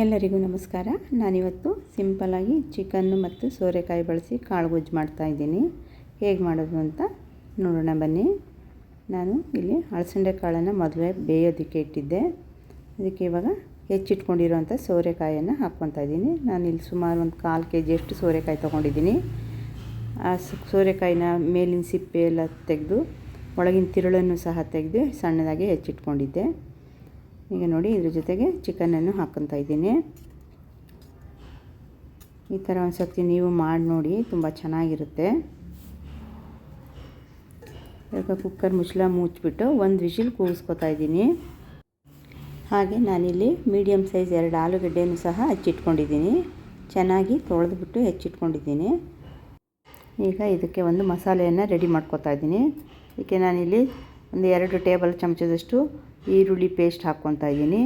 ಎಲ್ಲರಿಗೂ ನಮಸ್ಕಾರ. ನಾನಿವತ್ತು ಸಿಂಪಲ್ಲಾಗಿ ಚಿಕನ್ನು ಮತ್ತು ಸೋರೆಕಾಯಿ ಬಳಸಿ ಕಾಳು ಗೊಜ್ಜು ಮಾಡ್ತಾಯಿದ್ದೀನಿ. ಹೇಗೆ ಮಾಡೋದು ಅಂತ ನೋಡೋಣ ಬನ್ನಿ. ನಾನು ಇಲ್ಲಿ ಅಳಸಂದೆ ಕಾಳನ್ನು ಮೊದಲೇ ಬೇಯೋದಕ್ಕೆ ಇಟ್ಟಿದ್ದೆ. ಅದಕ್ಕೆ ಇವಾಗ ಹೆಚ್ಚಿಟ್ಕೊಂಡಿರೋಂಥ ಸೋರೆಕಾಯನ್ನು ಹಾಕ್ಕೊತಾ ಇದ್ದೀನಿ. ನಾನಿಲ್ಲಿ ಸುಮಾರು ಒಂದು 1/4 kg ಸೋರೆಕಾಯಿ ತೊಗೊಂಡಿದ್ದೀನಿ. ಆ ಸೋರೆಕಾಯಿನ ಮೇಲಿನ ಸಿಪ್ಪೆ ಎಲ್ಲ ತೆಗೆದು ಒಳಗಿನ ತಿರುಳನ್ನು ಸಹ ತೆಗೆದು ಸಣ್ಣದಾಗಿ ಹೆಚ್ಚಿಟ್ಕೊಂಡಿದ್ದೆ. ಈಗ ನೋಡಿ, ಇದ್ರ ಜೊತೆಗೆ ಚಿಕನನ್ನು ಹಾಕ್ಕೊತಾ ಇದ್ದೀನಿ. ಈ ಥರ ಒಂದು ಸರ್ತಿ ನೀವು ಮಾಡಿ ನೋಡಿ, ತುಂಬ ಚೆನ್ನಾಗಿರುತ್ತೆ. ಈಗ ಕುಕ್ಕರ್ ಮುಚ್ಚಳ ಮುಚ್ಚಿಬಿಟ್ಟು ಒಂದು ವಿಷಿಲ್ ಕೂಗಿಸ್ಕೊತಾ ಇದ್ದೀನಿ. ಹಾಗೆ ನಾನಿಲ್ಲಿ ಮೀಡಿಯಮ್ ಸೈಜ್ 2 ಆಲೂಗಡ್ಡೆಯನ್ನು ಸಹ ಹಚ್ಚಿಟ್ಕೊಂಡಿದ್ದೀನಿ. ಚೆನ್ನಾಗಿ ತೊಳೆದ್ಬಿಟ್ಟು ಹೆಚ್ಚಿಟ್ಕೊಂಡಿದ್ದೀನಿ. ಈಗ ಇದಕ್ಕೆ ಒಂದು ಮಸಾಲೆಯನ್ನು ರೆಡಿ ಮಾಡ್ಕೊತಾ ಇದ್ದೀನಿ. ಇದಕ್ಕೆ ನಾನಿಲ್ಲಿ ಒಂದು 2 ಟೇಬಲ್ ಚಮಚದಷ್ಟು ಈರುಳ್ಳಿ ಪೇಸ್ಟ್ ಹಾಕ್ಕೊತಾ ಇದ್ದೀನಿ.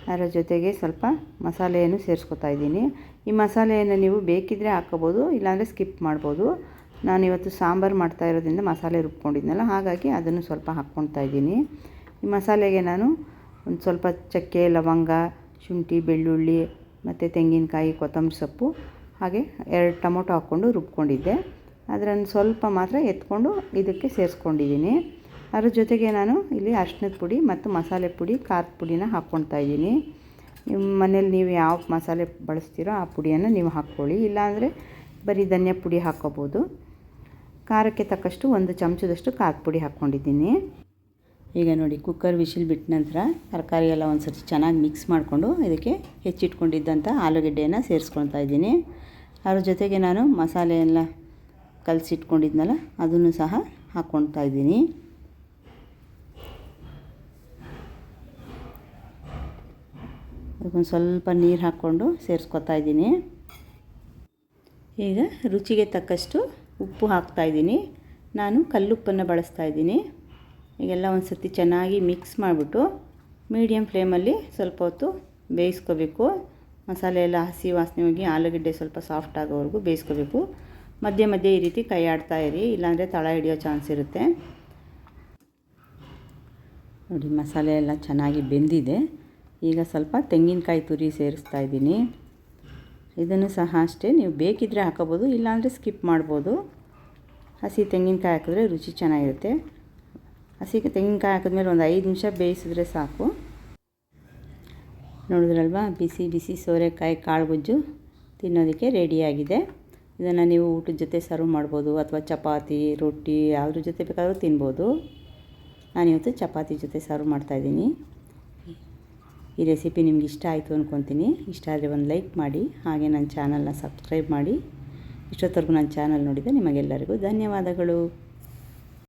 ಅದರ ಜೊತೆಗೆ ಸ್ವಲ್ಪ ಮಸಾಲೆಯನ್ನು ಸೇರಿಸ್ಕೊತಾ ಇದ್ದೀನಿ. ಈ ಮಸಾಲೆಯನ್ನು ನೀವು ಬೇಕಿದ್ದರೆ ಹಾಕ್ಕೋಬೋದು, ಇಲ್ಲಾಂದರೆ ಸ್ಕಿಪ್ ಮಾಡ್ಬೋದು. ನಾನಿವತ್ತು ಸಾಂಬಾರು ಮಾಡ್ತಾ ಇರೋದ್ರಿಂದ ಮಸಾಲೆ ರುಬ್ಕೊಂಡಿದ್ನಲ್ಲ, ಹಾಗಾಗಿ ಅದನ್ನು ಸ್ವಲ್ಪ ಹಾಕ್ಕೊತಾ ಇದ್ದೀನಿ. ಈ ಮಸಾಲೆಗೆ ನಾನು ಒಂದು ಸ್ವಲ್ಪ ಚಕ್ಕೆ, ಲವಂಗ, ಶುಂಠಿ, ಬೆಳ್ಳುಳ್ಳಿ ಮತ್ತು ತೆಂಗಿನಕಾಯಿ, ಕೊತ್ತಂಬರಿ ಸೊಪ್ಪು, ಹಾಗೆ 2 ಟೊಮೊಟೊ ಹಾಕ್ಕೊಂಡು ರುಬ್ಕೊಂಡಿದ್ದೆ. ಅದನ್ನು ಸ್ವಲ್ಪ ಮಾತ್ರ ಎತ್ಕೊಂಡು ಇದಕ್ಕೆ ಸೇರಿಸ್ಕೊಂಡಿದ್ದೀನಿ. ಅದ್ರ ಜೊತೆಗೆ ನಾನು ಇಲ್ಲಿ ಅರಿಶಿಣದ ಪುಡಿ ಮತ್ತು ಮಸಾಲೆ ಪುಡಿ, ಖಾರದ ಪುಡಿನ ಹಾಕ್ಕೊತಾ ಇದ್ದೀನಿ. ನಿಮ್ಮ ಮನೇಲಿ ನೀವು ಯಾವ ಮಸಾಲೆ ಬಳಸ್ತೀರೋ ಆ ಪುಡಿಯನ್ನು ನೀವು ಹಾಕ್ಕೊಳ್ಳಿ, ಇಲ್ಲಾಂದರೆ ಬರೀ ಧನಿಯಾ ಪುಡಿ ಹಾಕ್ಕೋಬೋದು. ಖಾರಕ್ಕೆ ತಕ್ಕಷ್ಟು 1 ಚಮಚದಷ್ಟು ಖಾರದ ಪುಡಿ ಹಾಕ್ಕೊಂಡಿದ್ದೀನಿ. ಈಗ ನೋಡಿ, ಕುಕ್ಕರ್ ವಿಷಿಲ್ ಬಿಟ್ಟ ನಂತರ ತರಕಾರಿ ಎಲ್ಲ ಒಂದು ಸರ್ತಿ ಚೆನ್ನಾಗಿ ಮಿಕ್ಸ್ ಮಾಡಿಕೊಂಡು ಇದಕ್ಕೆ ಹೆಚ್ಚಿಟ್ಕೊಂಡಿದ್ದಂಥ ಆಲೂಗಡ್ಡೆಯನ್ನು ಸೇರಿಸ್ಕೊಳ್ತಾ ಇದ್ದೀನಿ. ಅದ್ರ ಜೊತೆಗೆ ನಾನು ಮಸಾಲೆ ಎಲ್ಲ ಕಲಸಿಟ್ಕೊಂಡಿದ್ನಲ್ಲ, ಅದನ್ನು ಸಹ ಹಾಕ್ಕೊಳ್ತಾ ಇದ್ದೀನಿ. ಅದಕ್ಕೊಂದು ಸ್ವಲ್ಪ ನೀರು ಹಾಕ್ಕೊಂಡು ಸೇರಿಸ್ಕೊತಾ ಇದ್ದೀನಿ. ಈಗ ರುಚಿಗೆ ತಕ್ಕಷ್ಟು ಉಪ್ಪು ಹಾಕ್ತಾಯಿದ್ದೀನಿ. ನಾನು ಕಲ್ಲುಪ್ಪನ್ನು ಬಳಸ್ತಾ ಇದ್ದೀನಿ. ಈಗೆಲ್ಲ ಒಂದು ಸರ್ತಿ ಚೆನ್ನಾಗಿ ಮಿಕ್ಸ್ ಮಾಡಿಬಿಟ್ಟು ಮೀಡಿಯಮ್ ಫ್ಲೇಮಲ್ಲಿ ಸ್ವಲ್ಪ ಹೊತ್ತು ಬೇಯಿಸ್ಕೋಬೇಕು. ಮಸಾಲೆ ಎಲ್ಲ ಹಸಿ ವಾಸನೆ ಹೋಗಿ ಆಲೂಗಡ್ಡೆ ಸ್ವಲ್ಪ ಸಾಫ್ಟ್ ಆಗೋವರೆಗೂ ಬೇಯಿಸ್ಕೋಬೇಕು. ಮಧ್ಯೆ ಮಧ್ಯೆ ಈ ರೀತಿ ಕೈ ಆಡ್ತಾ ಇರಿ, ಇಲ್ಲಾಂದರೆ ತಳ ಹಿಡಿಯೋ ಚಾನ್ಸ್ ಇರುತ್ತೆ. ನೋಡಿ, ಮಸಾಲೆ ಎಲ್ಲ ಚೆನ್ನಾಗಿ ಬೆಂದಿದೆ. ಈಗ ಸ್ವಲ್ಪ ತೆಂಗಿನಕಾಯಿ ತುರಿ ಸೇರಿಸ್ತಾ ಇದ್ದೀನಿ. ಇದನ್ನು ಸಹ ಅಷ್ಟೇ, ನೀವು ಬೇಕಿದ್ದರೆ ಹಾಕೋಬೋದು, ಇಲ್ಲಾಂದರೆ ಸ್ಕಿಪ್ ಮಾಡ್ಬೋದು. ಹಸಿ ತೆಂಗಿನಕಾಯಿ ಹಾಕಿದ್ರೆ ರುಚಿ ಚೆನ್ನಾಗಿರುತ್ತೆ. ಹಸಿ ತೆಂಗಿನಕಾಯಿ ಹಾಕಿದ್ಮೇಲೆ ಒಂದು 5 ನಿಮಿಷ ಬೇಯಿಸಿದ್ರೆ ಸಾಕು. ನೋಡಿದ್ರಲ್ವಾ, ಬಿಸಿ ಬಿಸಿ ಸೋರೆಕಾಯಿ ಕಾಳು ಗೊಜ್ಜು ತಿನ್ನೋದಕ್ಕೆ ರೆಡಿಯಾಗಿದೆ. ಇದನ್ನು ನೀವು ಊಟದ ಜೊತೆ ಸರ್ವ್ ಮಾಡ್ಬೋದು, ಅಥವಾ ಚಪಾತಿ, ರೊಟ್ಟಿ ಯಾವುದ್ರ ಜೊತೆ ಬೇಕಾದರೂ ತಿನ್ಬೋದು. ನಾನಿವತ್ತು ಚಪಾತಿ ಜೊತೆ ಸರ್ವ್ ಮಾಡ್ತಾಯಿದ್ದೀನಿ. ಈ ರೆಸಿಪಿ ನಿಮ್ಗೆ ಇಷ್ಟ ಆಯಿತು ಅಂದ್ಕೊತೀನಿ. ಇಷ್ಟ ಆದರೆ ಒಂದು ಲೈಕ್ ಮಾಡಿ, ಹಾಗೆ ನನ್ನ ಚಾನಲ್ನ ಸಬ್ಸ್ಕ್ರೈಬ್ ಮಾಡಿ. ಇಷ್ಟೊತ್ತವರೆಗೂ ನನ್ನ ಚಾನಲ್ ನೋಡಿದ ನಿಮಗೆಲ್ಲರಿಗೂ ಧನ್ಯವಾದಗಳು.